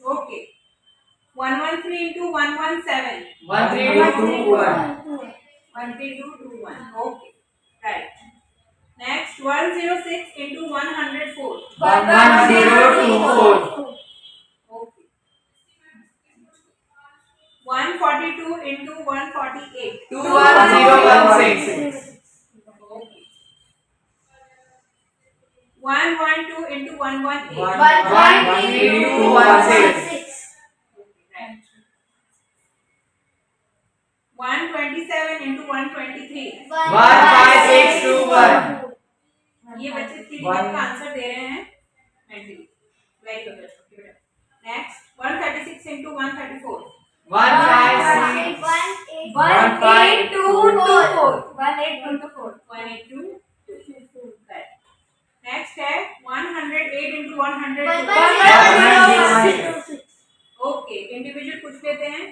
okay 113 into 117 1321 13221 okay right next 106 into 104 1024 okay 142 into 148 21016 okay 112 into 118 13216 right 127 into 123 15621 ये बच्चे 3 digit का answer दे रहे हैं मेंटली वेरी गुड बच्चों नेक्स्ट 136 into 134 15224 182 नेक्स्ट है 108 into 100 ओके इंडिविजुअल पूछ लेते हैं